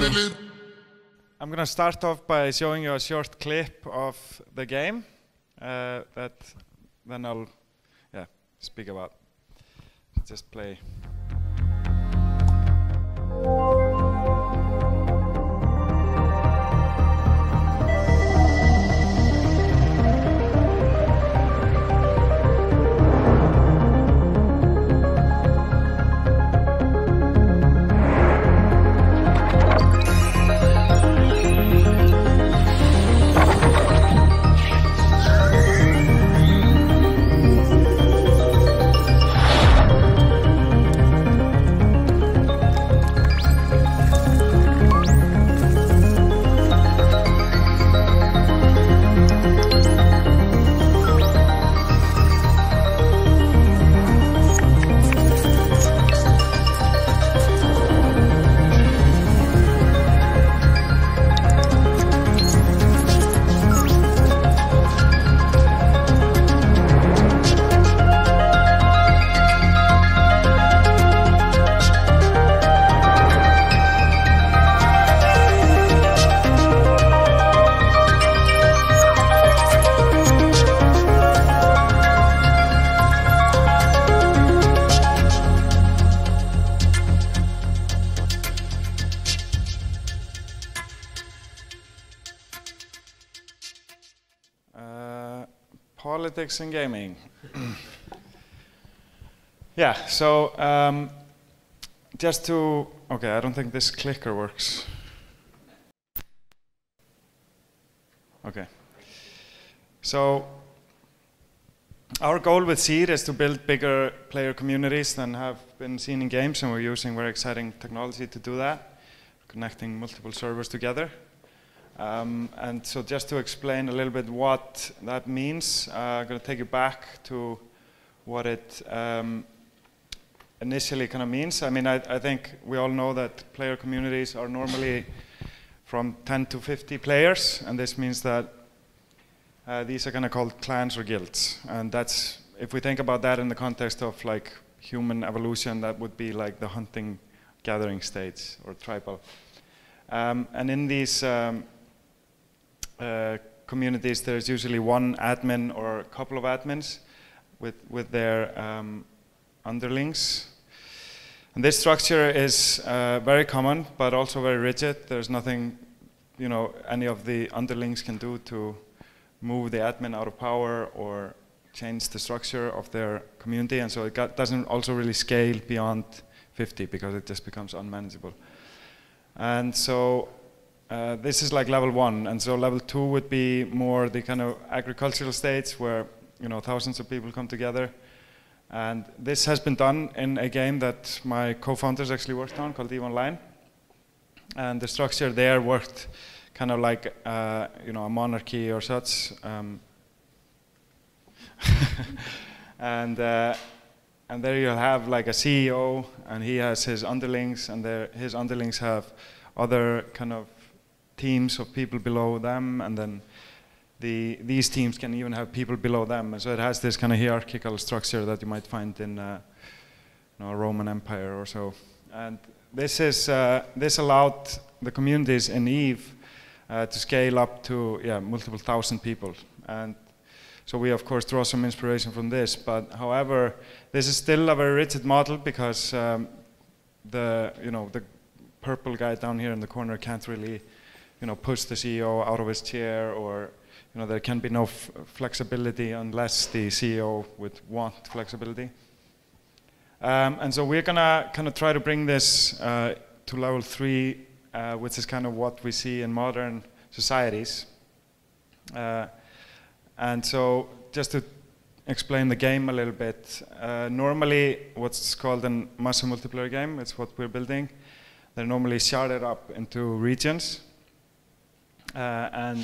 I'm going to start off by showing you a short clip of the game that then I'll speak about. Just play. Politics and gaming. Yeah, so just to, okay, I don't think this clicker works. Okay. So our goal with Seed is to build bigger player communities than have been seen in games, and we're using very exciting technology to do that, connecting multiple servers together. And so just to explain a little bit what that means, I'm going to take you back to what it initially kind of means. I mean, I think we all know that player communities are normally from 10 to 50 players, and this means that these are kind of called clans or guilds. And that's, if we think about that in the context of like human evolution, that would be like the hunting gathering stage or tribal. And in these communities, there's usually one admin or a couple of admins with their underlings. And this structure is very common, but also very rigid. There's nothing, you know, any of the underlings can do to move the admin out of power or change the structure of their community, and so it doesn't also really scale beyond 50 because it just becomes unmanageable. And so this is like level 1, and so level 2 would be more the kind of agricultural stage where, you know, thousands of people come together. And this has been done in a game that my co-founders actually worked on called EVE Online. And the structure there worked kind of like you know, a monarchy or such. And there you'll have like a CEO, and he has his underlings, and his underlings have other kind of teams of people below them, and then these teams can even have people below them, and so it has this kind of hierarchical structure that you might find in you know, a Roman Empire or so. And this allowed the communities in EVE to scale up to multiple thousand people, and so we of course draw some inspiration from this. But however, this is still a very rigid model because the purple guy down here in the corner can't really, you know, push the CEO out of his chair, or, you know, there can be no flexibility unless the CEO would want flexibility. And so we're gonna kind of try to bring this to level 3, which is kind of what we see in modern societies. And so just to explain the game a little bit, normally what's called a massive multiplayer game, it's what we're building. They're normally sharded up into regions. And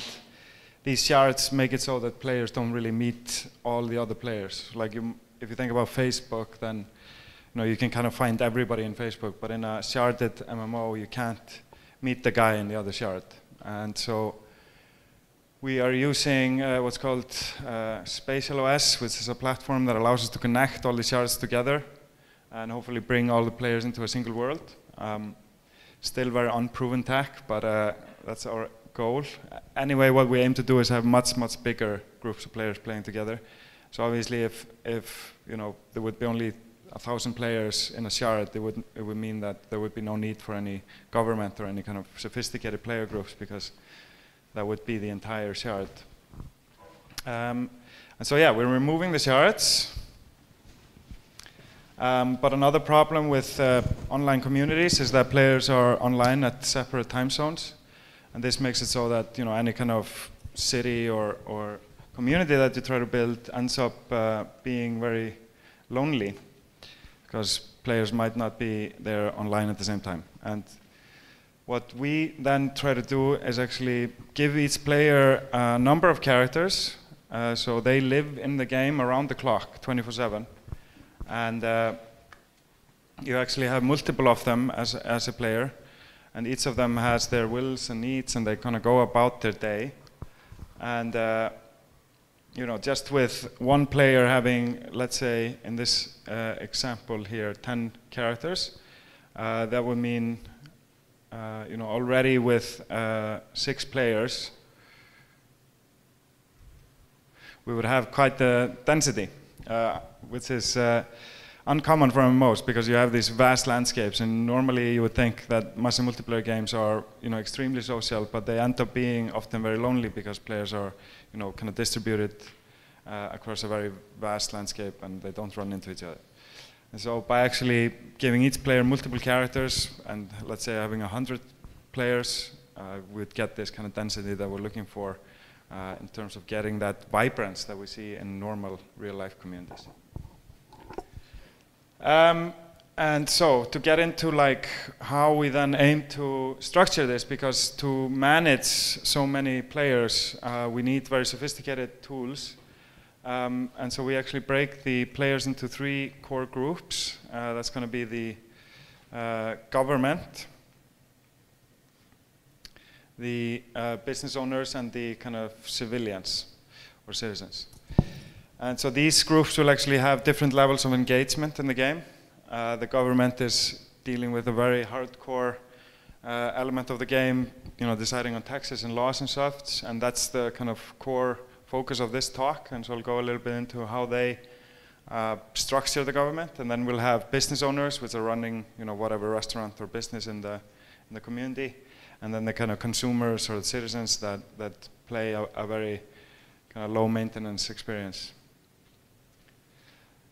these shards make it so that players don't really meet all the other players. Like if you think about Facebook, then, you know, you can kind of find everybody in Facebook, but in a sharded MMO, you can't meet the guy in the other shard. And so we are using what's called Spatial OS, which is a platform that allows us to connect all the shards together and hopefully bring all the players into a single world. still very unproven tech, but that's our goal. Anyway, what we aim to do is have much bigger groups of players playing together. So obviously, if you know there would be only 1,000 players in a shard, it would mean that there would be no need for any government or any kind of sophisticated player groups, because that would be the entire shard. And so yeah, we're removing the shards. But another problem with online communities is that players are online at separate time zones, and this makes it so that any kind of city or community that you try to build ends up being very lonely, because players might not be there online at the same time. And what we then try to do is actually give each player a number of characters, so they live in the game around the clock, 24/7. And you actually have multiple of them as a player, and each of them has their wills and needs, and they kind of go about their day. And just with one player having, let's say, in this example here, 10 characters, that would mean, already with 6 players, we would have quite the density, which is uncommon for MMOs, because you have these vast landscapes, and normally you would think that massive multiplayer games are extremely social, but they end up being often very lonely, because players are kind of distributed across a very vast landscape, and they don't run into each other. And so by actually giving each player multiple characters, and let's say having 100 players, we'd get this kind of density that we're looking for in terms of getting that vibrance that we see in normal real-life communities. And so to get into how we then aim to structure this, because to manage so many players, we need very sophisticated tools. And so we actually break the players into 3 core groups. That's going to be the government, the business owners, and the kind of civilians or citizens. And so these groups will actually have different levels of engagement in the game. The government is dealing with a very hardcore element of the game, deciding on taxes and laws and such, and that's the kind of core focus of this talk. And so I'll go a little bit into how they structure the government, and then we'll have business owners, which are running whatever restaurant or business in the community, and then the kind of consumers or the citizens that play a very kind of low maintenance experience.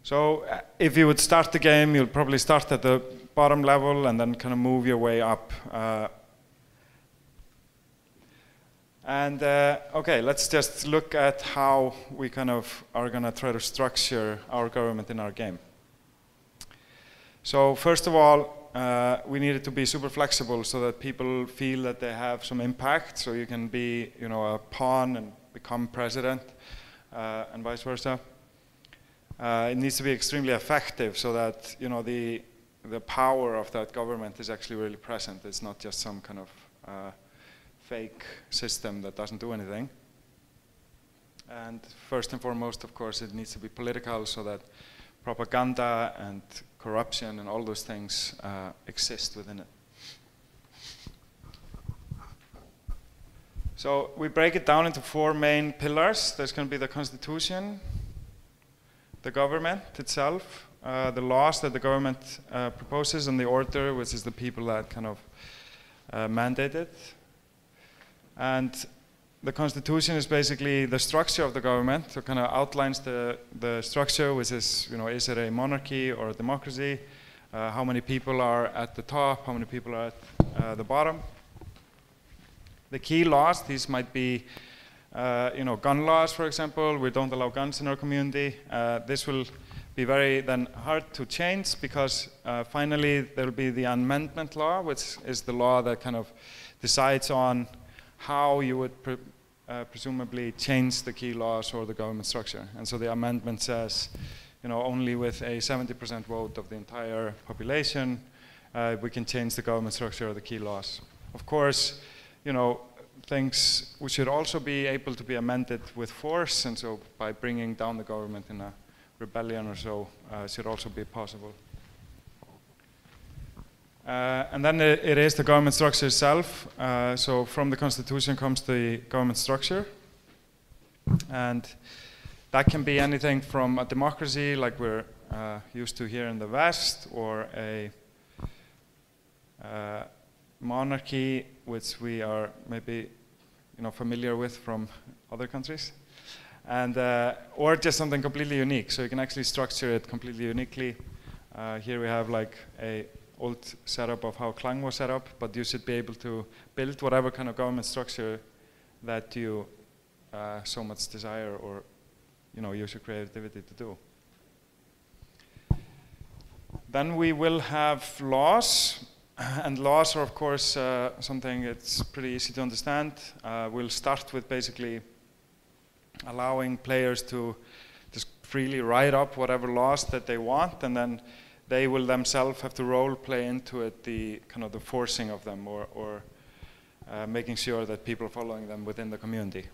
So if you would start the game, you'll probably start at the bottom level and then kind of move your way up. Okay, let's just look at how we kind of are going to try to structure our government in our game. So first of all, we need it to be super flexible so that people feel that they have some impact. So you can be, a pawn and become president, and vice versa. It needs to be extremely effective so that the power of that government is actually really present. It's not just some kind of fake system that doesn't do anything. And first and foremost, of course, it needs to be political, so that propaganda and corruption and all those things exist within it. So we break it down into 4 main pillars. There's going to be the constitution, the government itself, the laws that the government proposes, and the order, which is the people that kind of mandate it. And the constitution is basically the structure of the government, so kind of outlines the structure, which is, is it a monarchy or a democracy? How many people are at the top? How many people are at the bottom? The key laws, these might be gun laws, for example. We don't allow guns in our community. This will be very then hard to change, because finally there will be the amendment law, which is the law that kind of decides on how you would presumably change the key laws or the government structure. And so the amendment says, only with a 70% vote of the entire population, we can change the government structure or the key laws. Of course, things we should also be able to be amended with force, and so by bringing down the government in a rebellion or so should also be possible. And then it is the government structure itself. So from the constitution comes the government structure. And that can be anything from a democracy like we're used to here in the West, or a monarchy, which we are maybe familiar with from other countries, and or just something completely unique. So you can actually structure it completely uniquely. Here we have like a old setup of how Klang was set up, but you should be able to build whatever kind of government structure that you so much desire, or use your creativity to do. Then we will have laws, and laws are of course something it's pretty easy to understand. We'll start with basically allowing players to just freely write up whatever laws that they want, and then they will themselves have to role play into it the kind of the forcing of them, or making sure that people are following them within the community.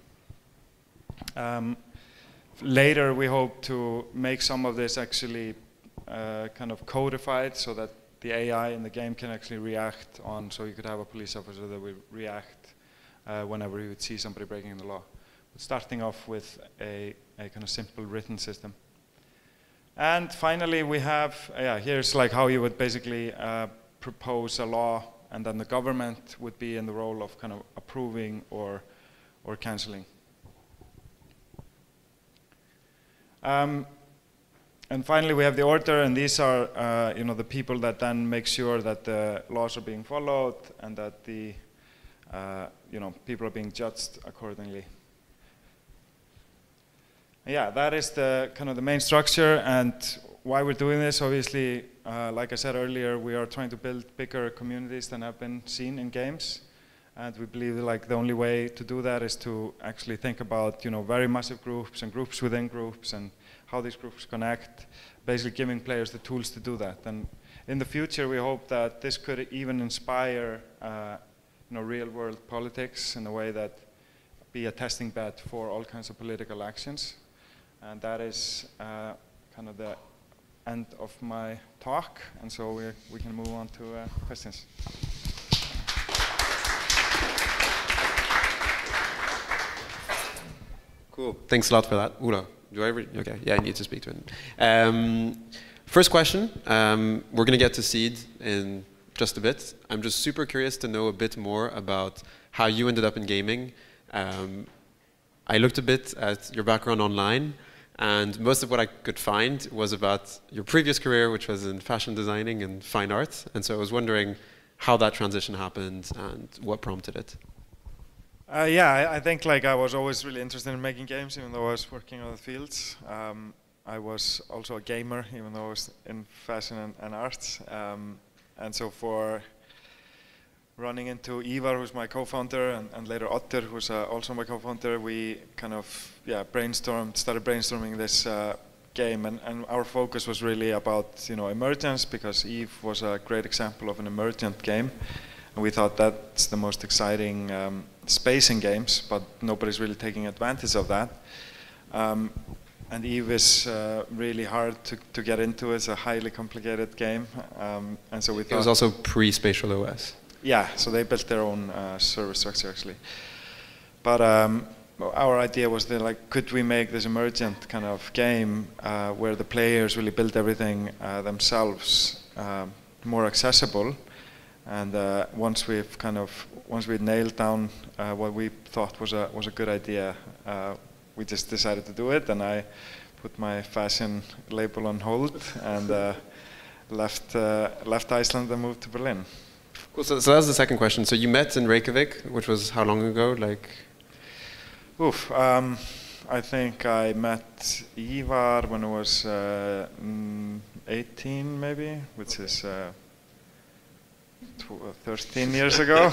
Later we hope to make some of this actually kind of codified, so that the AI in the game can actually react on, so you could have a police officer that will react whenever you would see somebody breaking the law. But starting off with a kind of simple written system. And finally we have, here's like how you would basically propose a law, and then the government would be in the role of kind of approving or cancelling. And finally we have the order, and these are the people that then make sure that the laws are being followed, and that the people are being judged accordingly. Yeah, that is the kind of the main structure, and why we're doing this. Obviously, like I said earlier, we are trying to build bigger communities than have been seen in games, and we believe like the only way to do that is to actually think about very massive groups and groups within groups, and how these groups connect, basically giving players the tools to do that. And in the future, we hope that this could even inspire real-world politics in a way that be a testing bed for all kinds of political actions. And that is kind of the end of my talk, and so we can move on to questions. Cool. Thanks a lot for that. Ola, do I really? Okay, yeah, I need to speak to him. First question, we're going to get to Seed in just a bit. I'm just super curious to know a bit more about how you ended up in gaming. I looked a bit at your background online, and most of what I could find was about your previous career, which was in fashion designing and fine art. And so I was wondering how that transition happened and what prompted it. I think like I was always really interested in making games, even though I was working on the fields. I was also a gamer, even though I was in fashion and arts. And so for running into Ivar, who's my co-founder, and later Otter, who's also my co-founder, we kind of started brainstorming this game, and our focus was really about emergence, because Eve was a great example of an emergent game, and we thought that's the most exciting space in games, but nobody's really taking advantage of that. And Eve is really hard to get into. It's a highly complicated game, and so we thought it was also pre-Spatial OS. Yeah, so they built their own service structure actually. But our idea was that, like, could we make this emergent kind of game where the players really build everything themselves more accessible, and once we'd nailed down what we thought was a good idea, we just decided to do it, and I put my fashion label on hold and left Iceland and moved to Berlin. Cool. So that's the second question. So you met in Reykjavik, which was how long ago? I think I met Ivar when I was 18, maybe, which is 13 years ago.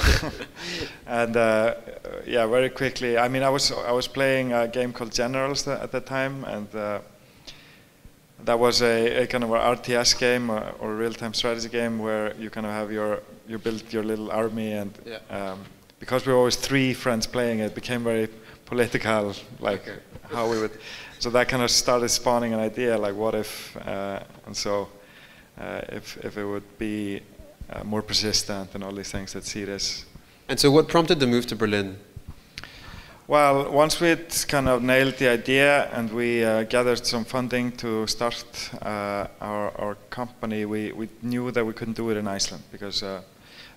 And very quickly. I mean, I was playing a game called Generals at the time, and that was a kind of an RTS game or real-time strategy game where you kind of have you build your little army, and because we were always 3 friends playing, it became very political, how we would. So that kind of started spawning an idea, like what if, and so if it would be more persistent and all these things that seed is. And so what prompted the move to Berlin? Well, once we'd kind of nailed the idea and we gathered some funding to start our company, we knew that we couldn't do it in Iceland because there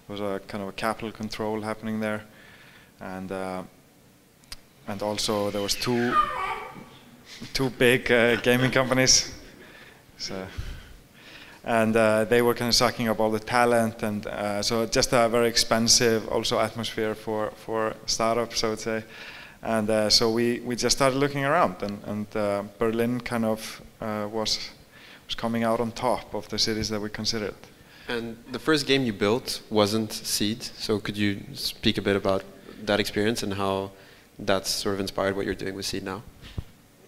was a kind of a capital control happening there, and also there was two big gaming companies, so, and they were kind of sucking up all the talent, and so just a very expensive also atmosphere for startups, I would say. And so we just started looking around, and Berlin kind of was coming out on top of the cities that we considered. And the first game you built wasn't Seed, so could you speak a bit about that experience and how that's sort of inspired what you're doing with Seed now?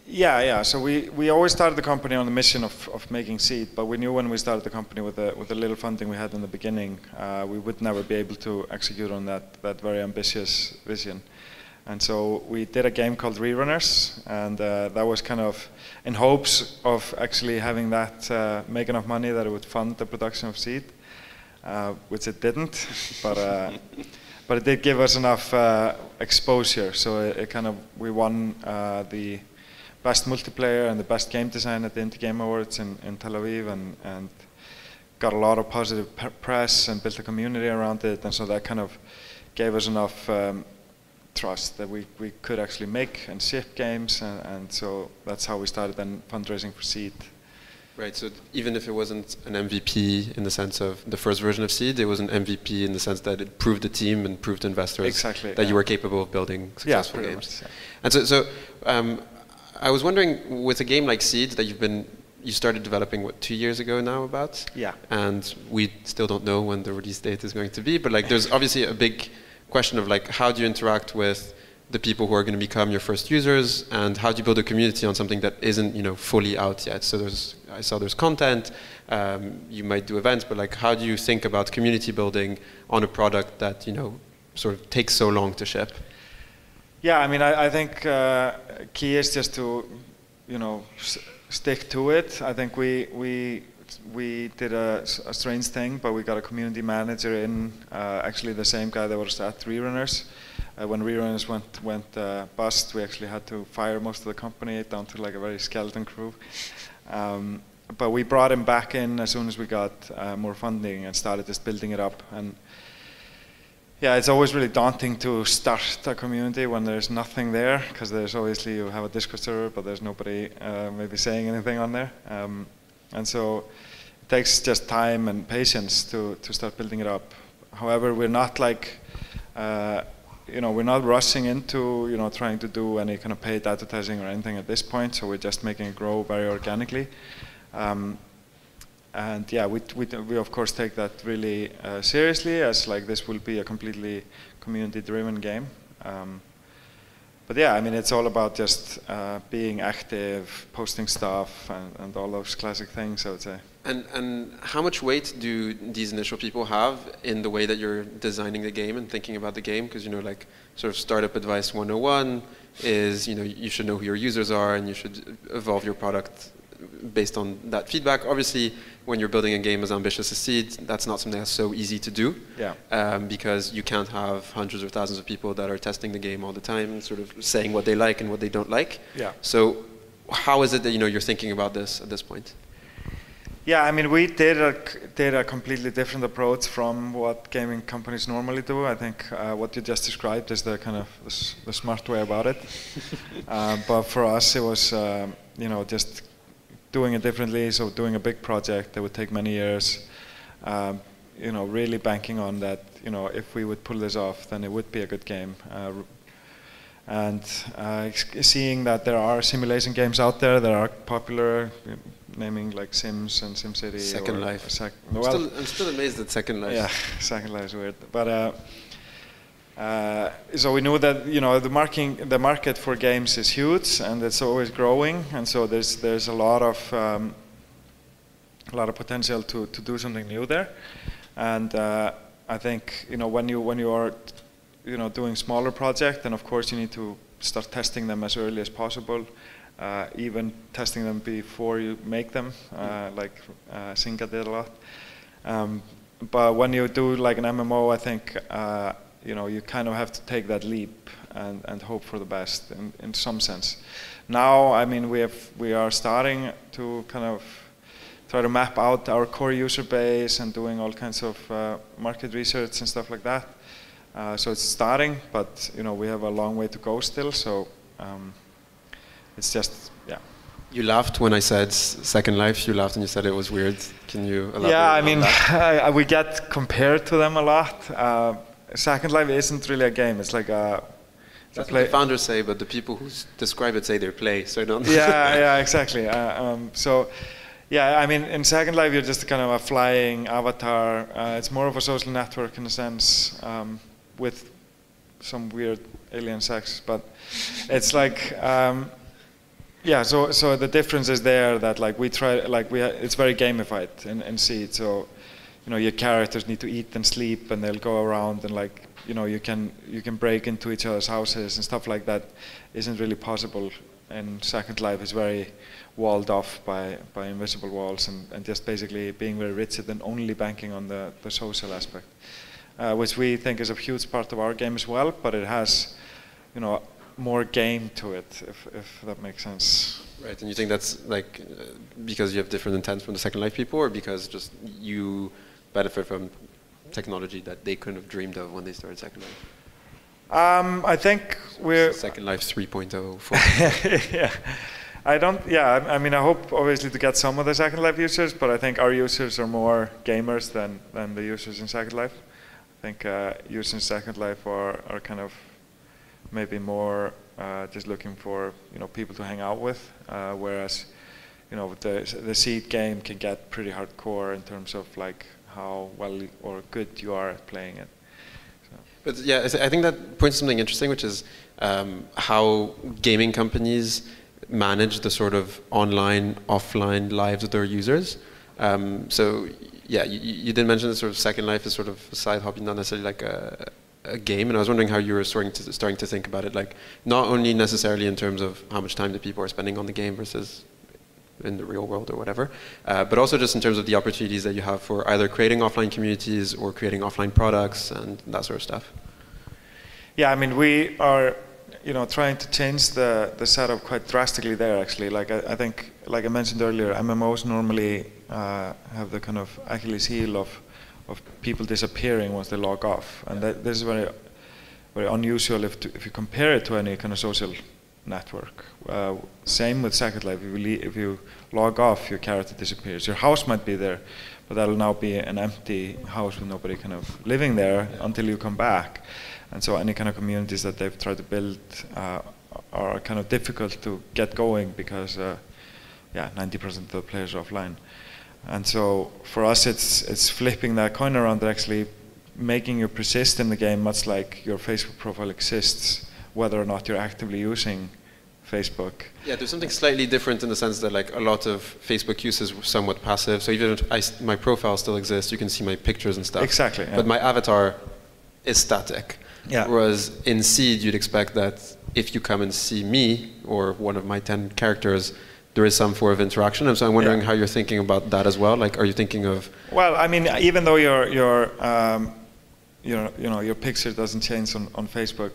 Yeah. So we always started the company on the mission of making Seed, but we knew when we started the company with the little funding we had in the beginning, we would never be able to execute on that very ambitious vision. And so we did a game called Rerunners, and that was kind of in hopes of actually having that make enough money that it would fund the production of Seed, which it didn't, but it did give us enough exposure. So it kind of, we won the best multiplayer and the best game design at the Indie Game Awards in Tel Aviv, and got a lot of positive press and built a community around it, and so that kind of gave us enough trust that we could actually make and ship games, and so that's how we started then fundraising for Seed. Right, so even if it wasn't an MVP in the sense of the first version of Seed, it was an MVP in the sense that it proved the team and proved investors that you were capable of building successful games. Much, And so I was wondering, with a game like Seed that you started developing, what, 2 years ago now about? Yeah. And we still don't know when the release date is going to be, but like there's obviously a big question of like, how do you interact with the people who are going to become your first users, and how do you build a community on something that isn't, fully out yet? So I saw there's content, you might do events, but like, how do you think about community building on a product that, sort of takes so long to ship? Yeah, I mean, I think key is just to, stick to it. I think we did a strange thing, but we got a community manager in, actually the same guy that was at Rerunners. When Rerunners went bust, we actually had to fire most of the company down to like a very skeleton crew. But we brought him back in as soon as we got more funding and started just building it up. And yeah, it's always really daunting to start a community when there's nothing there, because there's obviously, you have a Discord server, but there's nobody maybe saying anything on there. And so it takes just time and patience to start building it up. However, we're not like, we're not rushing into, trying to do any kind of paid advertising or anything at this point, so we're just making it grow very organically. And yeah, we of course take that really seriously, as like this will be a completely community-driven game. But yeah, I mean, it's all about just being active, posting stuff, and all those classic things, I would say. And how much weight do these initial people have in the way that you're designing the game and thinking about the game? Because, like sort of startup advice 101 is, you should know who your users are and you should evolve your product based on that feedback. Obviously, when you're building a game as ambitious as Seed, that's not something that's so easy to do. Yeah. Because you can't have hundreds or thousands of people that are testing the game all the time and sort of saying what they like and what they don't like. Yeah. So how is it that you're thinking about this at this point? Yeah, I mean, we did a completely different approach from what gaming companies normally do. I think what you just described is the kind of the smart way about it. But for us, it was just doing it differently. So doing a big project that would take many years. Really banking on that. If we would pull this off, then it would be a good game. And seeing that there are simulation games out there that are popular, naming like Sims and SimCity. Second Life. I'm still amazed at Second Life. Yeah, Second Life is weird. But so we knew that the market for games is huge and it's always growing, and so there's a lot of potential to do something new there. And I think when you are doing smaller projects, then of course you need to start testing them as early as possible, even testing them before you make them, like Singa did a lot. but when you do like an MMO, I think you know, you kind of have to take that leap and hope for the best in some sense. Now, I mean, we are starting to kind of try to map out our core user base and doing all kinds of market research and stuff like that. So it's starting, but you know, we have a long way to go still. So it's just, yeah. You laughed when I said Second Life. You laughed and you said it was weird. Can you elaborate? Yeah, I mean, we get compared to them a lot. Second Life isn't really a game. It's like a. That's what the founders say, but the people who describe it say they play. So I don't. Yeah, exactly. So. Yeah, I mean, in Second Life, you're just kind of a flying avatar. It's more of a social network in a sense, with some weird alien sex. But it's like, yeah. So the difference is there that like we try, like it's very gamified in Seed. So, you know, your characters need to eat and sleep, and they'll go around and like, you know, you can break into each other's houses and stuff like that. Isn't really possible in Second Life. It's very walled off by invisible walls and just basically being very rigid and only banking on the social aspect, which we think is a huge part of our game as well, but it has, you know, more game to it, if that makes sense. Right, and you think that's like because you have different intents from the Second Life people, or because just you benefit from technology that they couldn't have dreamed of when they started Second Life? I think we're... Second Life 3.0, 4.0. Yeah. I mean, I hope obviously to get some of the Second Life users, but I think our users are more gamers than the users in Second Life. I think users in Second Life are kind of maybe more just looking for, you know, people to hang out with, whereas, you know, the Seed game can get pretty hardcore in terms of like how well or good you are at playing it. But yeah, I think that points to something interesting, which is how gaming companies manage the sort of online, offline lives of their users. So yeah, you did mention the sort of Second Life as sort of a side hobby, not necessarily like a game. And I was wondering how you were starting to think about it, like not only necessarily in terms of how much time the people are spending on the game versus in the real world or whatever, but also just in terms of the opportunities that you have for either creating offline communities or creating offline products and that sort of stuff. Yeah, I mean, we are, you know, trying to change the setup quite drastically there actually. Like I think, like I mentioned earlier, MMOs normally have the kind of Achilles heel of people disappearing once they log off, and this is very, very unusual if you compare it to any kind of social network. Same with Second Life. If you log off, your character disappears. Your house might be there, but that'll now be an empty house with nobody kind of living there until you come back. And so any kind of communities that they've tried to build are kind of difficult to get going because, yeah, 90% of the players are offline. And so for us, it's flipping that coin around and actually making you persist in the game, much like your Facebook profile exists, whether or not you're actively using Facebook. Yeah, there's something slightly different in the sense that like a lot of Facebook use is somewhat passive. So even if my profile still exists, you can see my pictures and stuff. Exactly. Yeah. But my avatar is static. Yeah. Whereas in Seed, you'd expect that if you come and see me or one of my 10 characters, there is some form of interaction. And so I'm wondering how you're thinking about that as well. Like, are you thinking of? Well, I mean, even though your picture doesn't change on Facebook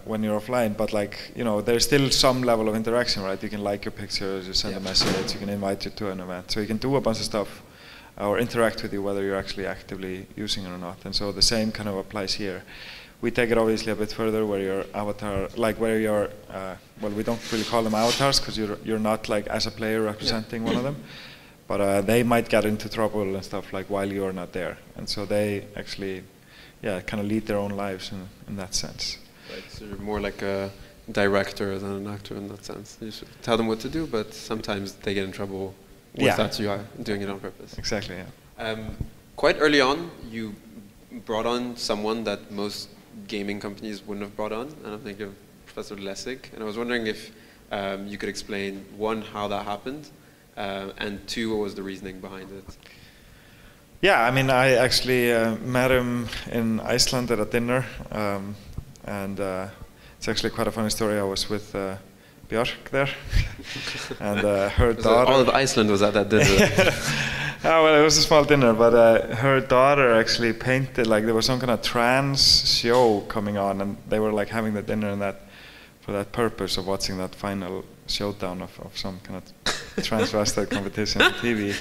when you're offline, but like, you know, there's still some level of interaction, right? You can like your pictures, you send a message, you can invite you to an event, so you can do a bunch of stuff or interact with you whether you're actually actively using it or not. And so the same kind of applies here. We take it obviously a bit further where your avatar, like where you're, well, we don't really call them avatars because you're not like as a player representing one of them, but they might get into trouble and stuff like while you're not there. And so they actually, kind of lead their own lives in that sense. Right, so you're more like a director than an actor in that sense. You should tell them what to do, but sometimes they get in trouble with that, so you are doing it on purpose. Exactly, yeah. Quite early on, you brought on someone that most gaming companies wouldn't have brought on, and I'm thinking of Professor Lessig, and I was wondering if you could explain, one, how that happened, and two, what was the reasoning behind it? Yeah, I mean, I actually met him in Iceland at a dinner, and it's actually quite a funny story. I was with Björk there, and her daughter. All of Iceland was at that dinner. Oh, well, it was a small dinner, but her daughter actually painted, like there was some kind of trans show coming on, and they were like having the dinner and that for that purpose of watching that final showdown of some kind of transvestite competition on TV,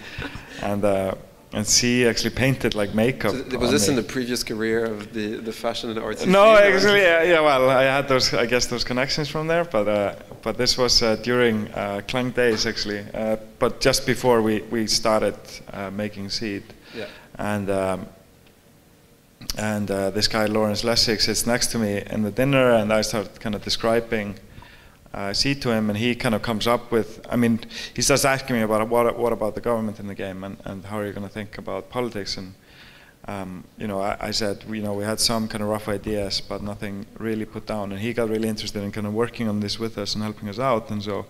and she actually painted like makeup. So was this in the previous career of the fashion and arts? No, actually, yeah. Well, I had I guess those connections from there, but this was during Klang days actually, but just before we started making Seed. Yeah. And this guy Lawrence Lessig sits next to me in the dinner, and I start kind of describing Seed to him, and he kind of comes up with, I mean, he starts asking me about what about the government in the game, and how are you going to think about politics, and you know, I said, you know, we had some kind of rough ideas, but nothing really put down, and he got really interested in kind of working on this with us and helping us out, and so,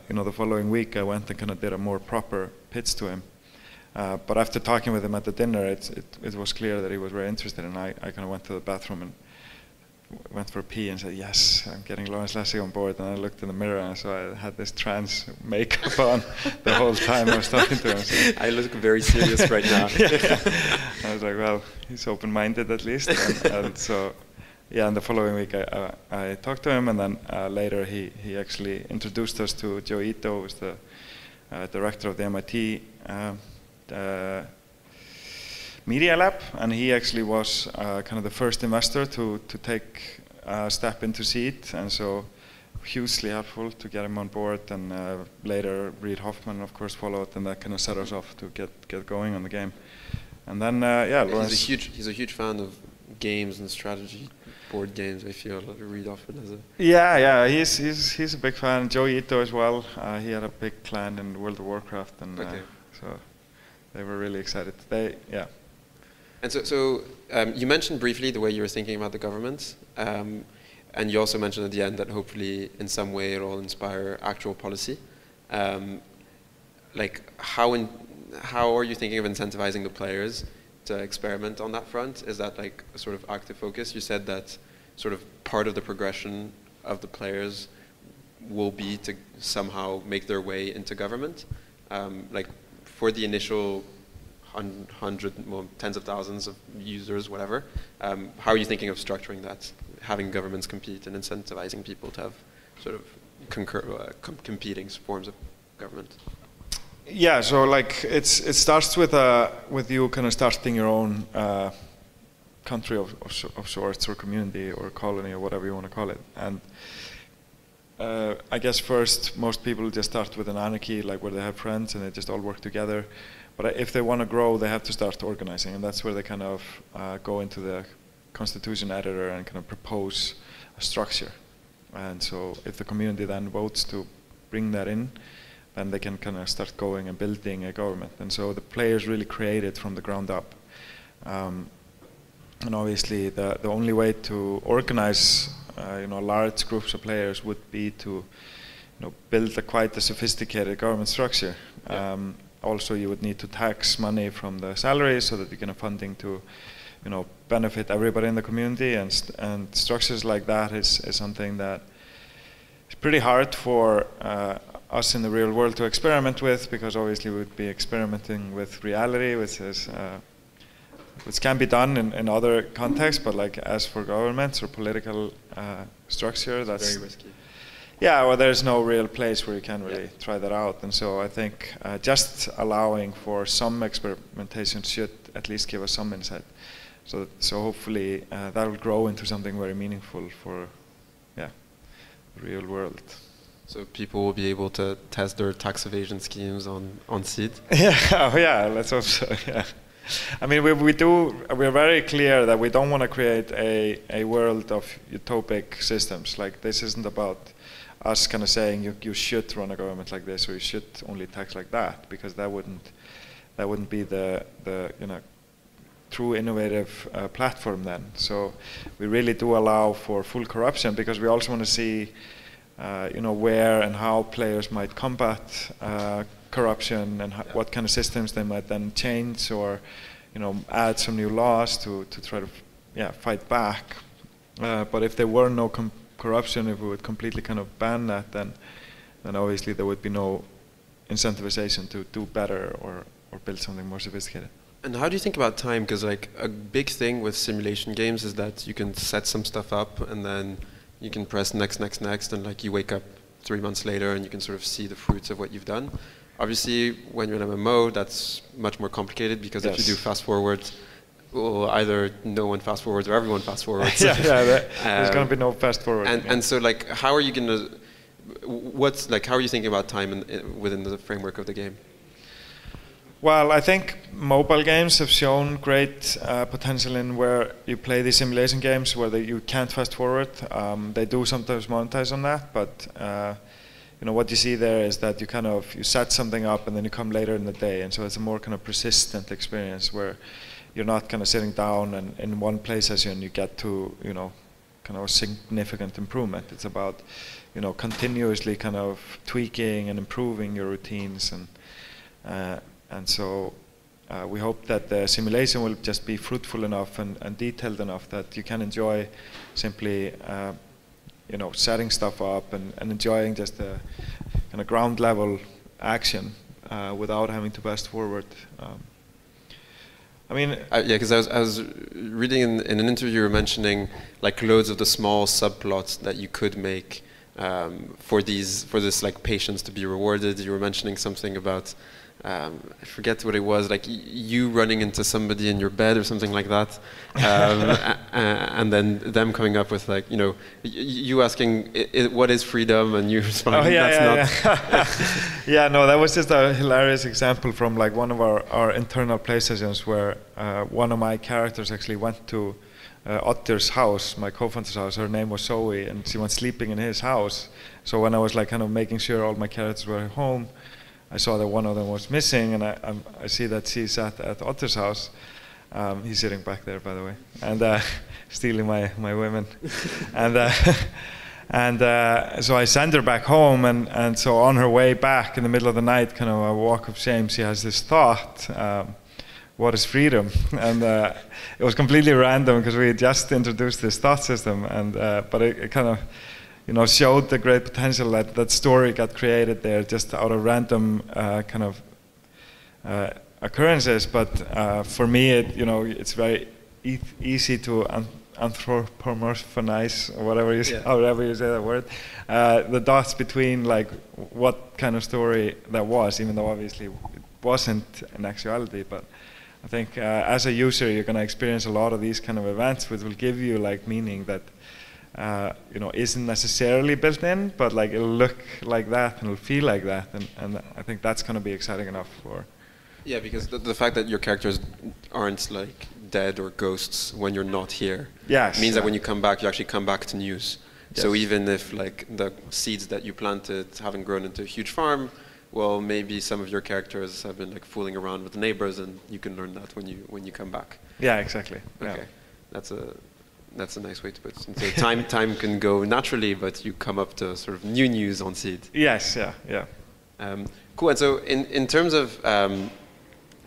you know, the following week I went and kind of did a more proper pitch to him. But after talking with him at the dinner, it was clear that he was very interested, and I kind of went to the bathroom and went for a pee and said, yes, I'm getting Lawrence Lessig on board. And I looked in the mirror and so I had this trans makeup on the whole time I was talking to him. So I look very serious right now. Yeah. I was like, well, he's open-minded at least. And so, yeah, and the following week I talked to him, and then later he actually introduced us to Joe Ito, who's the director of the MIT Media Lab, and he actually was kind of the first investor to take a step into Seed, and so hugely helpful to get him on board, and later Reid Hoffman of course followed, and that kind of set us off to get going on the game. And then yeah, Lawrence, he's a huge fan of games and strategy board games. I feel like Reid Hoffman as a he's a big fan. Joe Ito as well. He had a big clan in World of Warcraft, and so they were really excited. And so you mentioned briefly the way you were thinking about the government, and you also mentioned at the end that hopefully in some way it will inspire actual policy. Like how are you thinking of incentivizing the players to experiment on that front? Is that like a sort of active focus? You said that sort of part of the progression of the players will be to somehow make their way into government. Like for the initial tens of thousands of users, whatever. How are you thinking of structuring that, having governments compete and incentivizing people to have sort of competing forms of government? Yeah, so like it starts with you kind of starting your own country of sorts, or community, or colony, or whatever you want to call it. And I guess first most people just start with an anarchy, like where they have friends and they just all work together. But if they want to grow, they have to start organizing, and that's where they kind of go into the constitution editor and kind of propose a structure. And so if the community then votes to bring that in, then they can kind of start going and building a government. And so the players really create it from the ground up. And obviously the only way to organize large groups of players would be to build quite a sophisticated government structure. Yeah. Also, you would need to tax money from the salaries so that you can have funding to, benefit everybody in the community, and structures like that is something that is pretty hard for us in the real world to experiment with, because obviously we would be experimenting with reality, which can be done in other contexts, but like as for governments or political structure, that's very risky. Yeah, well, there's no real place where you can really try that out, and so I think just allowing for some experimentation should at least give us some insight. So hopefully that will grow into something very meaningful for, the real world. So people will be able to test their tax evasion schemes on Seed? Yeah, let's hope so. Yeah. I mean, we're very clear that we don't want to create a world of utopic systems. Like, this isn't about us kind of saying you should run a government like this, or you should only tax like that, because that wouldn't be the true innovative platform then. So we really do allow for full corruption, because we also want to see where and how players might combat corruption, and what kind of systems they might then change, or add some new laws to try to fight back. But if there were no corruption, if we would completely kind of ban that, then obviously there would be no incentivization to do better or build something more sophisticated. And how do you think about time? Because like a big thing with simulation games is that you can set some stuff up and then you can press next, and like you wake up 3 months later and you can sort of see the fruits of what you've done. Obviously, when you're in MMO, that's much more complicated because if you do fast forward, well, either no one fast forwards or everyone fast forwards. There's going to be no fast forward. And so, like, how are you going to? How are you thinking about time within the framework of the game? Well, I think mobile games have shown great potential in where you play these simulation games where you can't fast forward. They do sometimes monetize on that, but what you see there is that you set something up and then you come later in the day, and so it's a more kind of persistent experience where you're not kind of sitting down and in one play session you get to kind of a significant improvement. It's about continuously kind of tweaking and improving your routines, and so we hope that the simulation will just be fruitful enough and detailed enough that you can enjoy simply setting stuff up and enjoying just the kind of ground level action without having to fast forward. Because I was reading in an interview you were mentioning like loads of the small subplots that you could make for this like patience to be rewarded. You were mentioning something about I forget what it was, like you running into somebody in your bed or something like that, and then them coming up with like you asking what is freedom and you responding that's not. No, that was just a hilarious example from like one of our internal play sessions where one of my characters actually went to Otter's house, my co-founder's house. Her name was Zoe, and she went sleeping in his house. So when I was like kind of making sure all my characters were home, I saw that one of them was missing, and I see that she's at Otter's house. He's sitting back there, by the way, and stealing my women. and so I send her back home, and so on her way back in the middle of the night, kind of a walk of shame, she has this thought, what is freedom? And it was completely random because we had just introduced this thought system, and but it kind of showed the great potential that story got created there just out of random kind of occurrences. But for me, it's very easy to anthropomorphize, or however you say that word, the dots between like what kind of story that was, even though obviously it wasn't in actuality. But I think as a user, you're going to experience a lot of these kind of events, which will give you like meaning that isn't necessarily built in, but like it'll look like that and it'll feel like that, and I think that's going to be exciting enough for. Yeah, because the fact that your characters aren't like dead or ghosts when you're not here means that when you come back, you actually come back to news. Yes. So even if like the seeds that you planted haven't grown into a huge farm, well, maybe some of your characters have been like fooling around with the neighbors, and you can learn that when you come back. Yeah, exactly. Okay, yeah. That's a nice way to put it. So time can go naturally, but you come up to sort of new news on seed. Yes, yeah. Cool. And so in terms of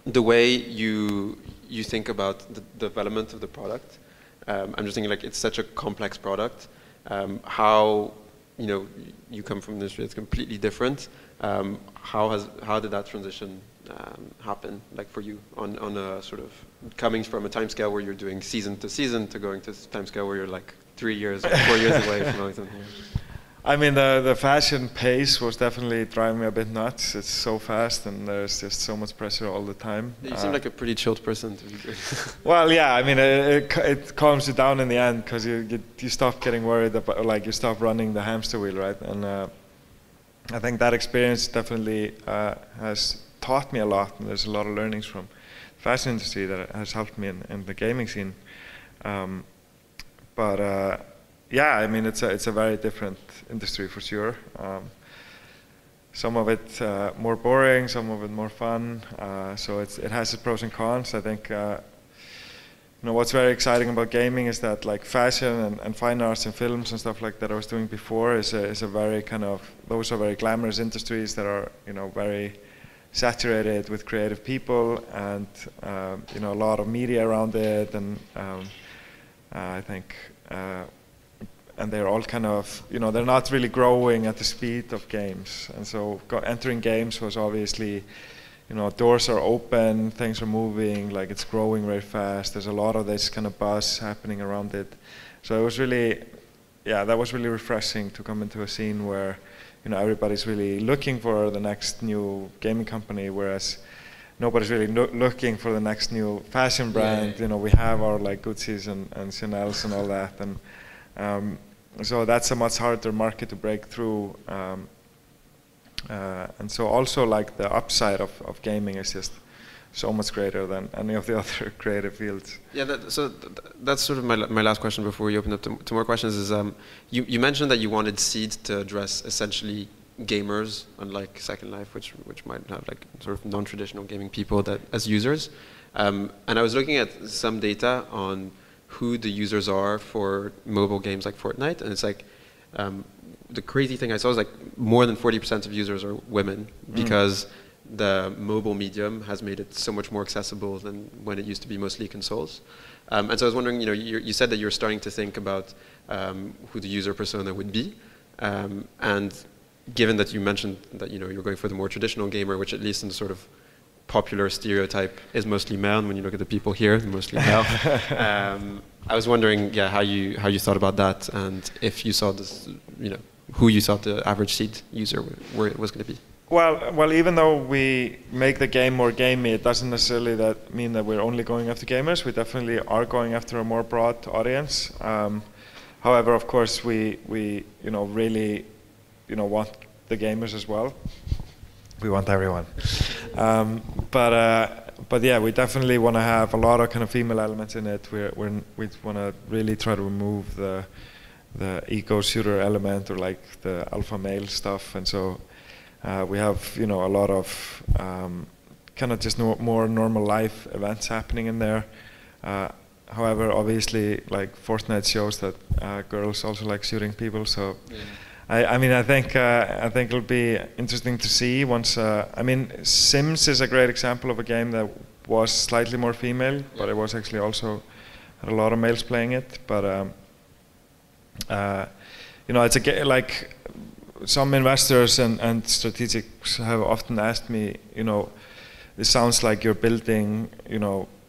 the way you think about the development of the product, I'm just thinking like it's such a complex product. How you come from an industry that's completely different. How did that transition happen, like for you, on a sort of coming from a time scale where you're doing season to season to going to a time scale where you're like 3 years or 4 years away from all something? I mean, the fashion pace was definitely driving me a bit nuts. It's so fast, and there's just so much pressure all the time. You seem like a pretty chilled person to be doing. Well, yeah, I mean, it calms you down in the end because you stop getting worried about, like, you stop running the hamster wheel, right? And I think that experience definitely has taught me a lot, and there's a lot of learnings from the fashion industry that has helped me in the gaming scene. Yeah, I mean, it's a very different industry for sure. Some of it more boring, some of it more fun. So it has its pros and cons. I think what's very exciting about gaming is that like fashion and fine arts and films and stuff like that I was doing before is a very kind of, those are very glamorous industries that are very saturated with creative people and a lot of media around it, and I think and they're all kind of they're not really growing at the speed of games, and so entering games was obviously doors are open, things are moving, like it's growing very fast. There's a lot of this kind of buzz happening around it. So it was really, that was really refreshing to come into a scene where, everybody's really looking for the next new gaming company, whereas nobody's really looking for the next new fashion brand. We have our like Gucci's and Chanel's and all that, and so that's a much harder market to break through. And so also like the upside of gaming is just so much greater than any of the other creative fields. Yeah, that's sort of my last question before we open up to more questions is, you mentioned that you wanted Seed to address essentially gamers, unlike Second Life, which might have like sort of non-traditional gaming people that as users. And I was looking at some data on who the users are for mobile games like Fortnite, and it's like, the crazy thing I saw is like more than 40% of users are women, because the mobile medium has made it so much more accessible than when it used to be mostly consoles. And so I was wondering, you said that you're starting to think about who the user persona would be, and given that you mentioned that you're going for the more traditional gamer, which at least in the sort of popular stereotype is mostly male, and when you look at the people here, they're mostly male. I was wondering, how you thought about that, and if you saw this, who you thought the average Seed user was going to be. Well, even though we make the game more gamey, it doesn't necessarily mean that we're only going after gamers. We definitely are going after a more broad audience. However, of course, we really want the gamers as well. We want everyone. But yeah, we definitely want to have a lot of kind of female elements in it. We want to really try to remove the ego shooter element or like the alpha male stuff, and so we have a lot of kind of just more normal life events happening in there. However, obviously, like Fortnite shows that girls also like shooting people. So, I think it'll be interesting to see once. Sims is a great example of a game that was slightly more female, but it was actually also had a lot of males playing it. But it's a game like some investors and strategics have often asked me, this sounds like you're building,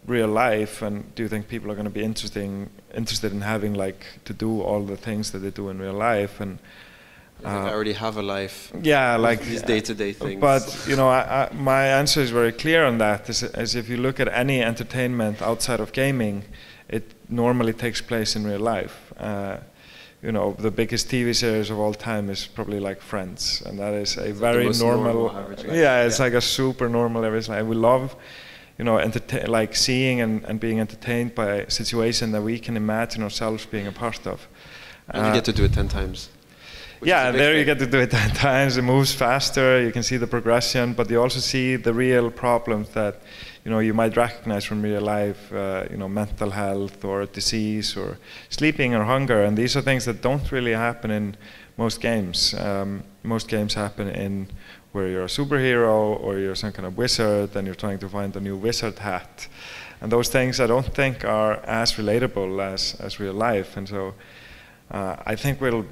real life, and do you think people are going to be interested in having like to do all the things that they do in real life? And I already have a life. Yeah, like these day-to-day things. But my answer is very clear on that. As if you look at any entertainment outside of gaming, it normally takes place in real life. The biggest TV series of all time is probably like Friends, and that is a very normal average life. Yeah, it's like a super normal average life. We love, like seeing and being entertained by a situation that we can imagine ourselves being a part of. And you get to do it 10 times. Yeah, there you get to do it 10 times. It moves faster. You can see the progression, but you also see the real problems that you might recognize from real life. Mental health or disease or sleeping or hunger, and these are things that don't really happen in most games. Most games happen in where you're a superhero or you're some kind of wizard and you're trying to find a new wizard hat, and those things I don't think are as relatable as real life. And so I think we'll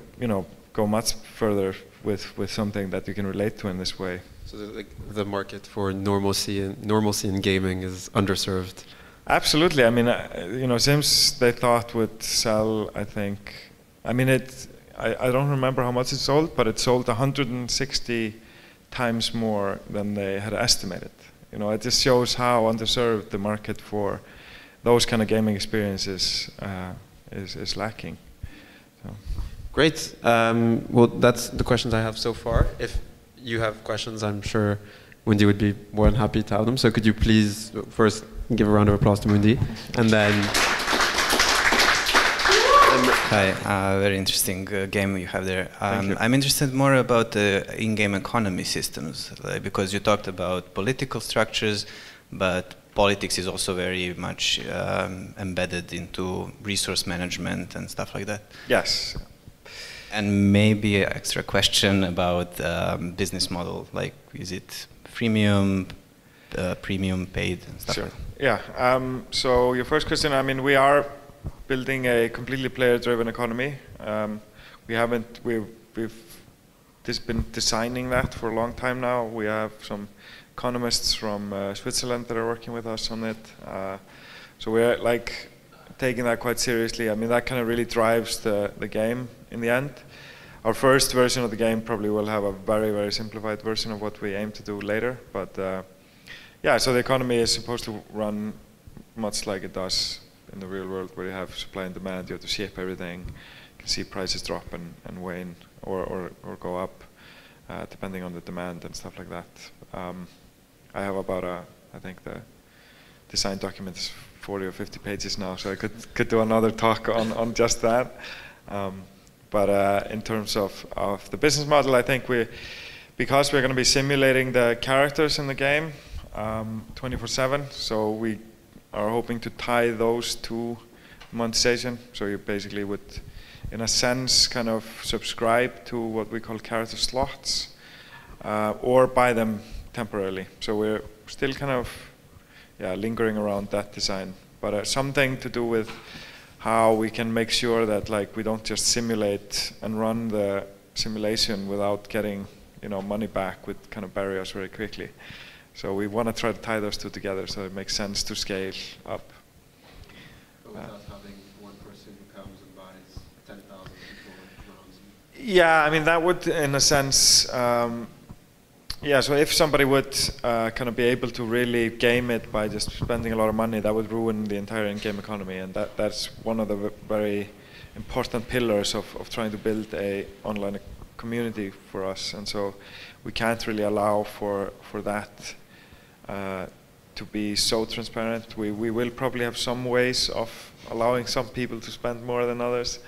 go much further with something that you can relate to in this way. So the market for normalcy in gaming is underserved. Absolutely. Sims they thought would sell. I don't remember how much it sold, but it sold 160 times more than they had estimated. It just shows how underserved the market for those kind of gaming experiences is lacking. So. Great. Well, that's the questions I have so far. If you have questions, I'm sure Mundi would be more than happy to have them. So could you please first give a round of applause to Mundi, and then... Hi, very interesting game you have there. I'm interested more about the in-game economy systems, because you talked about political structures, but politics is also very much embedded into resource management and stuff like that. Yes. And maybe an extra question about business model, like is it freemium, premium, paid, and stuff like that? Yeah. So your first question, we are building a completely player-driven economy. We've been designing that for a long time now. We have some economists from Switzerland that are working with us on it. So we're like taking that quite seriously. I mean, that kind of really drives the game in the end. Our first version of the game probably will have a very, very simplified version of what we aim to do later. But yeah, so the economy is supposed to run much like it does in the real world, where you have supply and demand. You have to ship everything. You can see prices drop and wane or go up depending on the demand and stuff like that. I have about I think the design document is 40 or 50 pages now, so I could do another talk on just that. But in terms of the business model, I think because we're going to be simulating the characters in the game 24/7, so we are hoping to tie those to monetization. So you basically would, in a sense, kind of subscribe to what we call character slots, or buy them temporarily. So we're still kind of lingering around that design, but something to do with how we can make sure that like we don't just simulate and run the simulation without getting money back with kind of barriers very quickly. So we want to try to tie those two together so it makes sense to scale up. But without having one person who comes and buys 10,000 rounds. Yeah, I mean that would, in a sense, so if somebody would kind of be able to really game it by just spending a lot of money, that would ruin the entire in-game economy, and that's one of the very important pillars of trying to build a online community for us. And so we can't really allow for that to be so transparent. We will probably have some ways of allowing some people to spend more than others,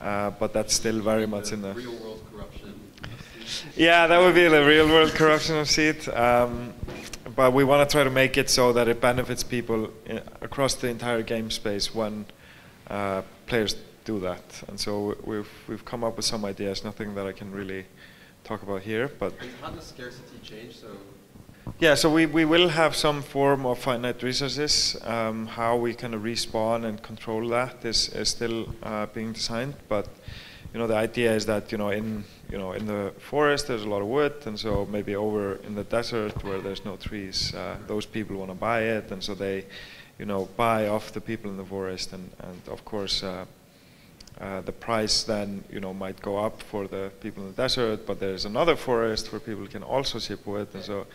but that's still very much in the real world corruption. Yeah, that would be the real world corruption of Seed. But we want to try to make it so that it benefits people across the entire game space when players do that. And so we've come up with some ideas, nothing that I can really talk about here. But how does scarcity change? Yeah, so we will have some form of finite resources. How we kind of respawn and control that is still being designed. But the idea is that in the forest there's a lot of wood, and so maybe over in the desert where there's no trees, those people want to buy it, and so they buy off the people in the forest, and of course the price then might go up for the people in the desert, but there's another forest where people can also ship wood, and so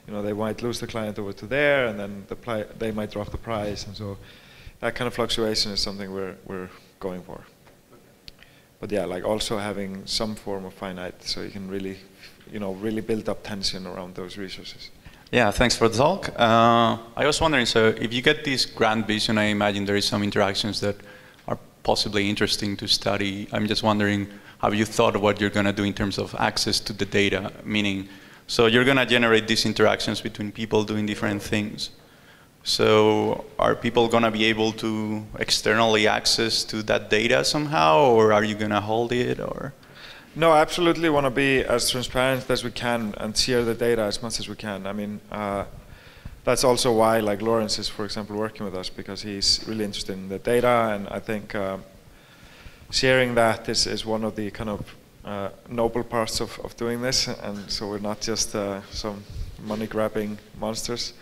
they might lose the client over to there, and then they might drop the price, and so that kind of fluctuation is something we're going for. But yeah, like also having some form of finite, so you can really, really build up tension around those resources. Yeah, thanks for the talk. I was wondering, so if you get this grand vision, I imagine there is some interactions that are possibly interesting to study. I'm just wondering, have you thought of what you're going to do in terms of access to the data? Meaning, so you're going to generate these interactions between people doing different things. So are people going to be able to externally access to that data somehow, or are you going to hold it? Or No, I absolutely want to be as transparent as we can and share the data as much as we can. I mean, that's also why like Lawrence is, for example, working with us, because he's really interested in the data, and I think sharing that is one of the kind of noble parts of doing this, and so we're not just some money-grabbing monsters.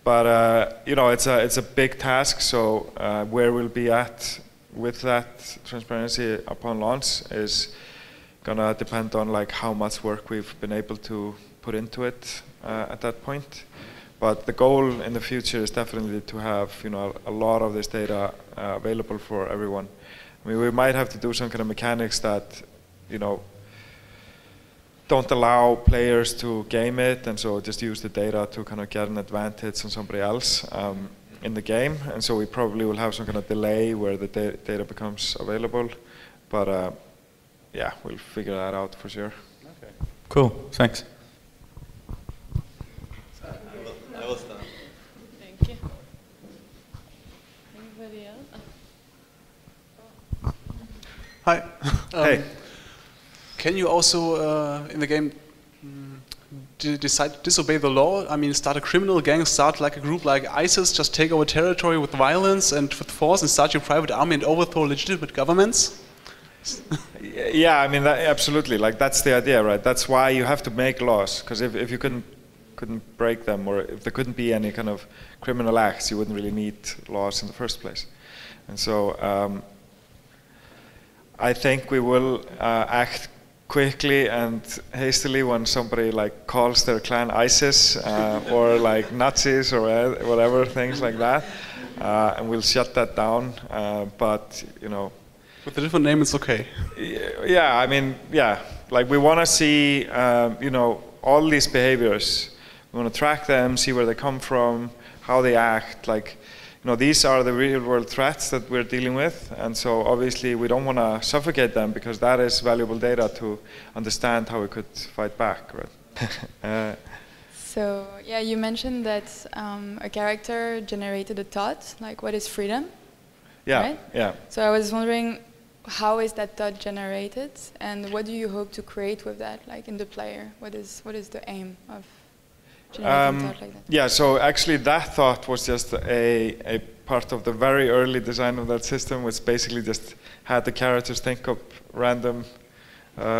But it's a big task. So where we'll be at with that transparency upon launch is gonna depend on like how much work we've been able to put into it at that point. But the goal in the future is definitely to have a lot of this data available for everyone. I mean, we might have to do some kind of mechanics that don't allow players to game it, and so just use the data to kind of get an advantage on somebody else in the game. And so we probably will have some kind of delay where the data becomes available. But yeah, we'll figure that out for sure. Okay. Cool. Thanks. I will start. Thank you. Anybody else? Hi. Hey. Can you also, in the game, decide to disobey the law? I mean, start a criminal gang, start like a group like ISIS, just take over territory with violence and with force, and start your private army and overthrow legitimate governments? Yeah, I mean, absolutely. Like, that's the idea, right? That's why you have to make laws, because if you couldn't break them, or if there couldn't be any kind of criminal acts, you wouldn't really need laws in the first place. And so I think we will act quickly and hastily when somebody like calls their clan ISIS or like Nazis or whatever, things like that, and we'll shut that down. But you know, with a different name, it's okay. Yeah, I mean, yeah, like we want to see you know, all these behaviors. We want to track them, see where they come from, how they act. Like, you know, these are the real world threats that we're dealing with, and so obviously we don't want to suffocate them, because that is valuable data to understand how we could fight back, right? So yeah, you mentioned that a character generated a thought, like what is freedom? Yeah, right? Yeah. So I was wondering, how is that thought generated, and what do you hope to create with that, like in the player? What is the aim of generating thought like that? Yeah, so actually that thought was just a part of the very early design of that system, which basically just had the characters think up random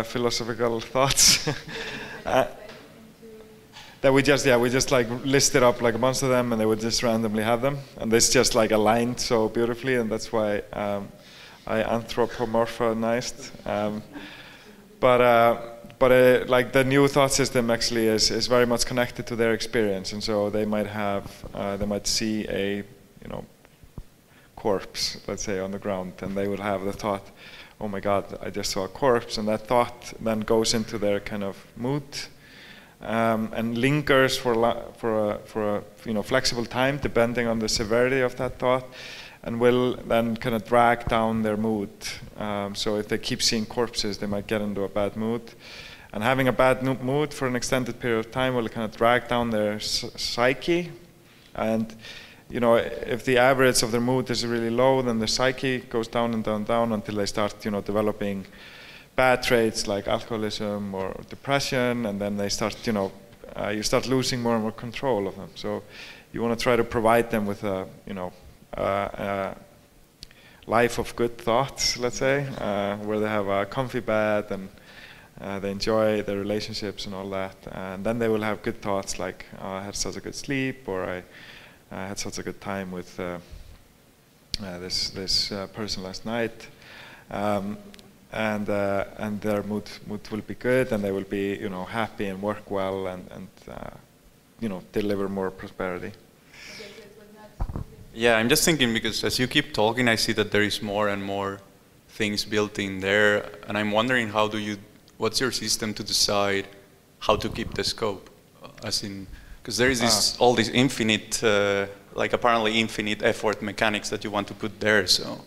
philosophical thoughts. That we just like listed up like a bunch of them, and they would just randomly have them, and this just like aligned so beautifully, and that's why I anthropomorphized. But like the new thought system actually is very much connected to their experience, and so they might see a, you know, corpse, let's say, on the ground, and they would have the thought, oh my God, I just saw a corpse, and that thought then goes into their kind of mood, and lingers for a you know, flexible time depending on the severity of that thought, and will then kind of drag down their mood. So if they keep seeing corpses, they might get into a bad mood. And having a bad mood for an extended period of time will kind of drag down their psyche. And you know, if the average of their mood is really low, then the psyche goes down and down and down until they start, you know, developing bad traits like alcoholism or depression, and then they start, you know, you start losing more and more control of them. So you want to try to provide them with a, you know, life of good thoughts, let's say, where they have a comfy bed and they enjoy their relationships and all that, and then they will have good thoughts like, oh, I had such a good sleep, or I had such a good time with this person last night, and their mood will be good, and they will be, you know, happy and work well, and you know, deliver more prosperity. Yeah, I'm just thinking, because as you keep talking, I see that there is more and more things built in there, and I'm wondering, what's your system to decide how to keep the scope? As in, because there is all these infinite, like apparently infinite effort mechanics that you want to put there. So.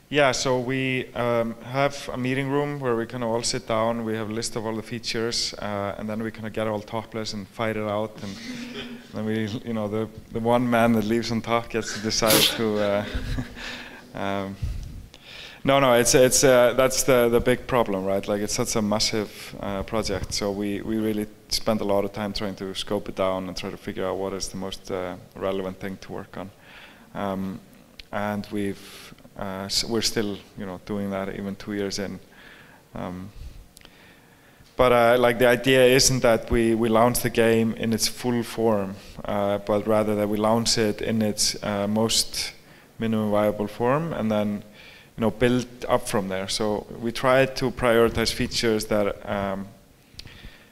Yeah, so we have a meeting room where we kind of all sit down. We have a list of all the features, and then we kind of get all topless and fight it out. And then we, you know, the one man that leaves on top gets to decide to. No, it's that's the big problem, right? Like, it's such a massive project, so we really spend a lot of time trying to scope it down and try to figure out what is the most relevant thing to work on, and we're still, you know, doing that even 2 years in. But like, the idea isn't that we launch the game in its full form, but rather that we launch it in its most minimum viable form, and then, you know, build up from there. So we try to prioritize features that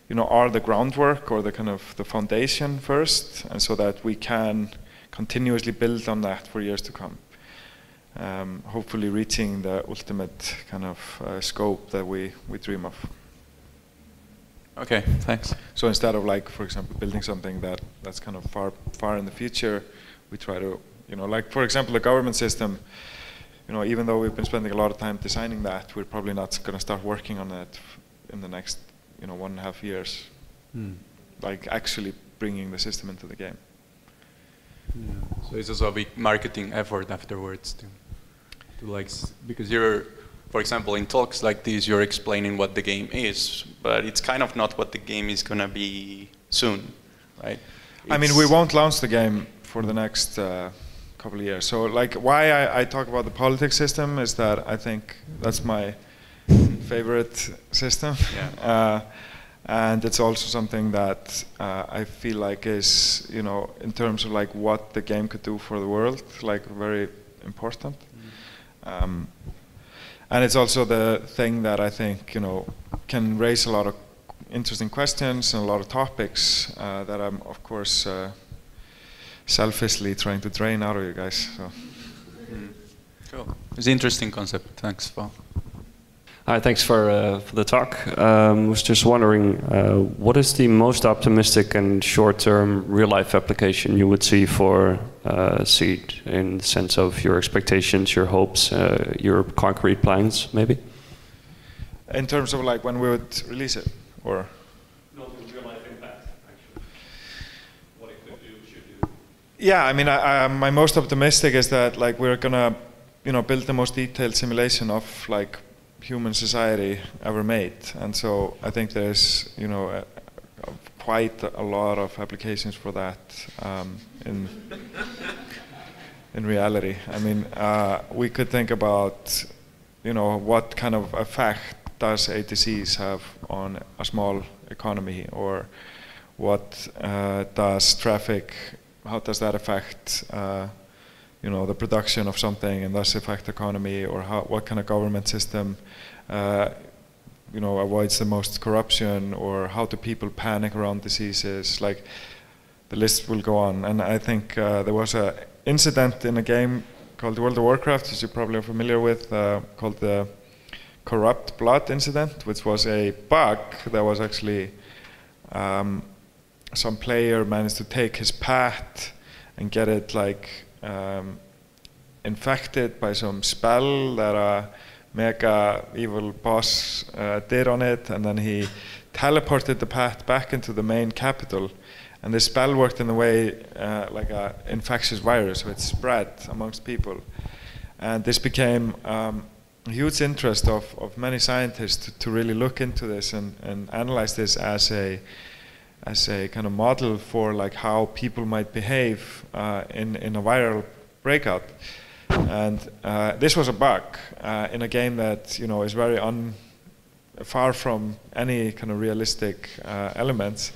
you know, are the groundwork or the kind of the foundation first, and so that we can continuously build on that for years to come. Hopefully reaching the ultimate kind of scope that we dream of. Okay, thanks. So instead of, like, for example, building something that's kind of far in the future, we try to, you know, like, for example, the government system, you know, even though we've been spending a lot of time designing that, we're probably not going to start working on it in the next, you know, 1.5 years. Like, actually bringing the system into the game. Yeah. So it's also a big marketing effort afterwards to like, because you're, for example, in talks like this, you're explaining what the game is, but it's kind of not what the game is going to be soon, right? I mean, we won't launch the game for the next couple of years. So, like, why I talk about the politics system is that I think that's my favorite system. Yeah. And it's also something that I feel like is, in terms of like what the game could do for the world, like very important. And it's also the thing that I think, can raise a lot of interesting questions and a lot of topics that I'm, of course, selfishly trying to drain out of you guys. So. Cool. It's an interesting concept. Thanks, Paul. Hi, thanks for the talk. I was just wondering, what is the most optimistic and short-term real-life application you would see for Seed, in the sense of your expectations, your hopes, your concrete plans, maybe? In terms of like when we would release it, or? No, the real-life impact, actually. What it could do, should do. Yeah, I mean, my most optimistic is that like we're gonna, build the most detailed simulation of like human society ever made, and so I think there's quite a lot of applications for that in reality. I mean, we could think about what kind of effect does a disease have on a small economy, or what does traffic, how does that affect the production of something and thus affect the economy, or what kind of government system avoids the most corruption, or how do people panic around diseases. Like, the list will go on. And I think there was an incident in a game called World of Warcraft, which you probably are familiar with, called the corrupt Blot incident, which was a bug that was actually some player managed to take his pet and get it like infected by some spell that a mega evil boss did on it, and then he teleported the pet back into the main capital, and the spell worked in a way like an infectious virus, so it spread amongst people. And this became a huge interest of many scientists to really look into this and analyze this as a kind of model for like how people might behave in a viral breakout. And this was a bug in a game that is very far from any kind of realistic elements.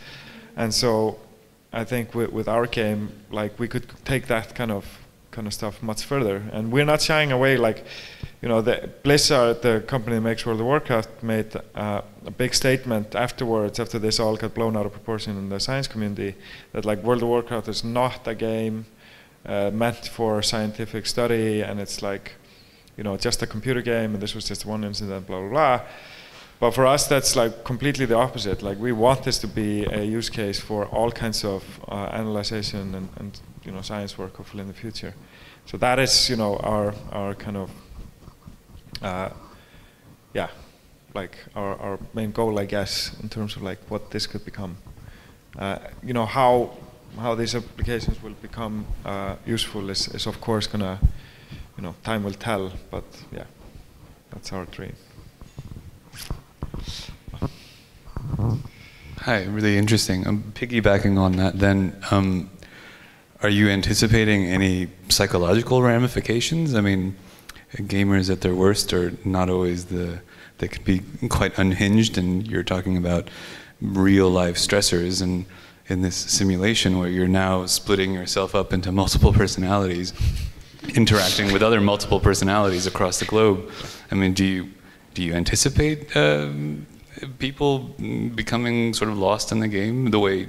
And so I think with our game, like, we could take that kind of stuff much further. And we're not shying away. Like, the Blizzard, the company that makes World of Warcraft, made a big statement afterwards, after this all got blown out of proportion in the science community, that like World of Warcraft is not a game meant for scientific study, and it's like, just a computer game, and this was just one incident, blah, blah, blah. But for us, that's like completely the opposite. Like, we want this to be a use case for all kinds of analyzation and science work, hopefully, in the future. So that is, our kind of, like our main goal, I guess, in terms of like what this could become. How these applications will become useful is of course gonna, time will tell. But yeah, that's our dream. Hi, really interesting. I'm piggybacking on that then. Are you anticipating any psychological ramifications? I mean, gamers at their worst are not always they can be quite unhinged, and you're talking about real life stressors, and in this simulation where you're now splitting yourself up into multiple personalities, interacting with other multiple personalities across the globe. I mean, do you anticipate people becoming sort of lost in the game the way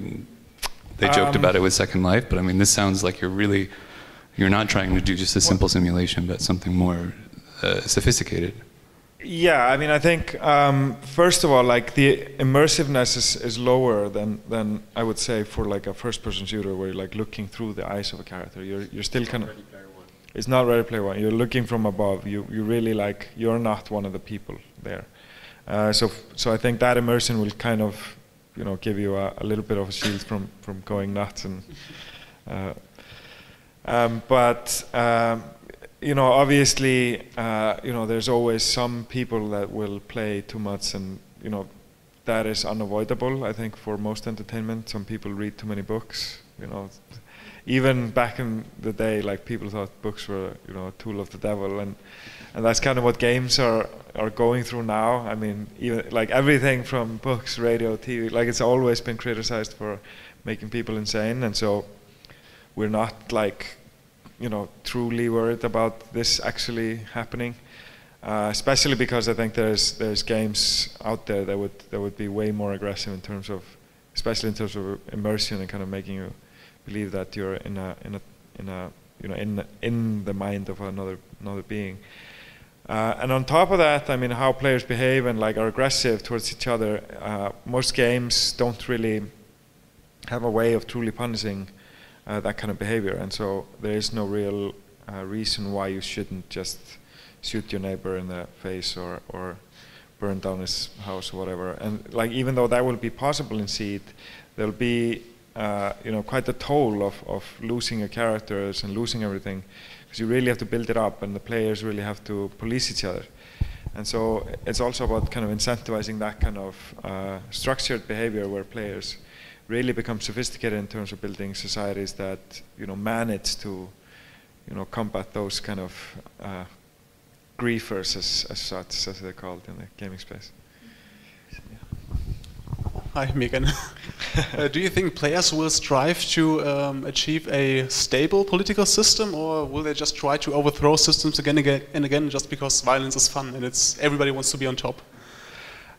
they joked about it with Second Life? But I mean, this sounds like you're not trying to do just a simple simulation, but something more sophisticated. Yeah, I mean, I think first of all, like, the immersiveness is lower than I would say for like a first-person shooter where you're like looking through the eyes of a character. You're still kind of. It's not Ready Player One. You're looking from above. You really like, you're not one of the people there. So I think that immersion will kind of, give you a little bit of a shield from going nuts. And obviously, there's always some people that will play too much, and that is unavoidable. I think for most entertainment, some people read too many books, You know, even back in the day, like people thought books were, you know, a tool of the devil, and that's kind of what games are going through now. I mean, even like everything from books, radio, TV, like it's always been criticized for making people insane, and so we're not like, you know, truly worried about this actually happening. Especially because I think there's games out there that would be way more aggressive in terms of, especially in terms of immersion and kind of making you believe that you're in the mind of another being. And on top of that, I mean, how players behave and like are aggressive towards each other. Most games don't really have a way of truly punishing that kind of behavior, and so there is no real reason why you shouldn't just shoot your neighbor in the face or burn down his house or whatever. And like, even though that will be possible in Seed, there'll be you know, quite a toll of losing your characters and losing everything, because you really have to build it up, and the players really have to police each other. And so it's also about kind of incentivizing that kind of structured behavior where players really become sophisticated in terms of building societies that, you know, manage to, you know, combat those kind of griefers as such, as they're called in the gaming space. Hi, me again. Do you think players will strive to achieve a stable political system, or will they just try to overthrow systems again and again just because violence is fun and everybody wants to be on top?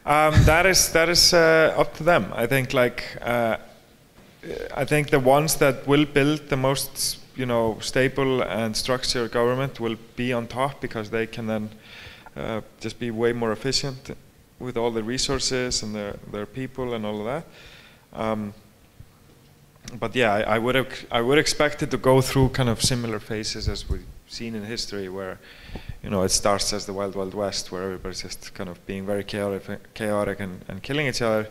That is up to them. I think I think the ones that will build the most, you know, stable and structured government will be on top, because they can then just be way more efficient with all the resources and their people and all of that. But yeah, I would expect it to go through kind of similar phases as we've seen in history, where, you know, it starts as the Wild Wild West, where everybody's just kind of being very chaotic and killing each other.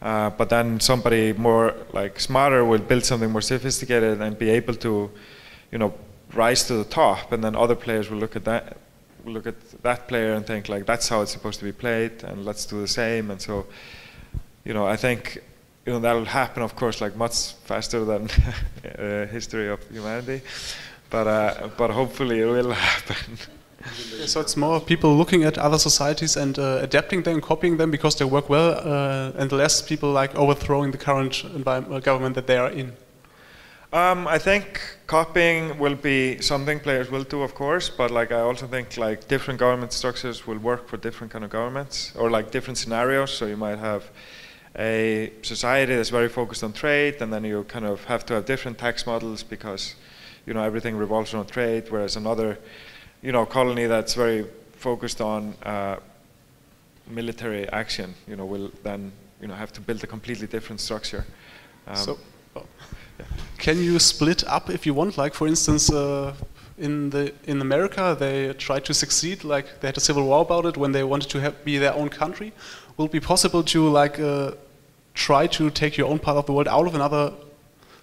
But then somebody more like smarter will build something more sophisticated and be able to, you know, rise to the top, and then other players will look at that player and think like, that's how it's supposed to be played, and let's do the same. And so, you know, I think, you know, that'll happen, of course, like much faster than history of humanity, but hopefully it will happen. So it's more people looking at other societies and adapting them, copying them because they work well, and less people like overthrowing the current government that they are in. I think copying will be something players will do, of course, but like I also think like different government structures will work for different kind of governments, or like different scenarios. So you might have a society that's very focused on trade, and then you kind of have to have different tax models because, you know, everything revolves around trade, whereas another, you know, colony that's very focused on military action, you know, will then, you know, have to build a completely different structure. Can you split up if you want? Like, for instance, in America, they tried to succeed. Like, they had a civil war about it when they wanted to be their own country. Will it be possible to like try to take your own part of the world out of another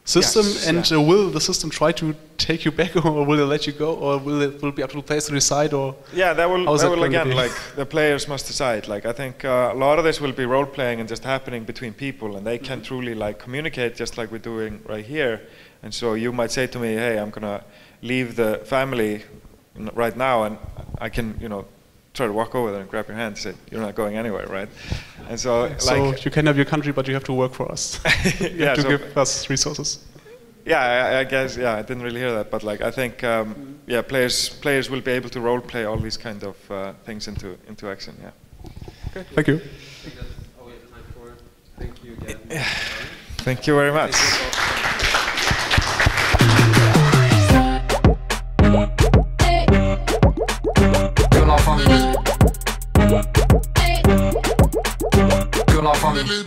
system? Yes, and yeah. Will the system try to take you back, or will it let you go, or will it be up to the players to decide? Or yeah, that will again, like the players must decide. Like I think a lot of this will be role playing and just happening between people, and they can truly like communicate just like we're doing right here. And so you might say to me, hey, I'm gonna leave the family right now, and I can, you know, try to walk over there and grab your hand and say, you're not going anywhere, right? And so, like, you can have your country, but you have to work for us. You have to give us resources. Yeah, I guess, yeah, I didn't really hear that, but like, I think, yeah, players will be able to role play all these kind of things into action, yeah. Okay, thank you. I think that's all we have time for. Thank you again. Thank you very much. Que la famille.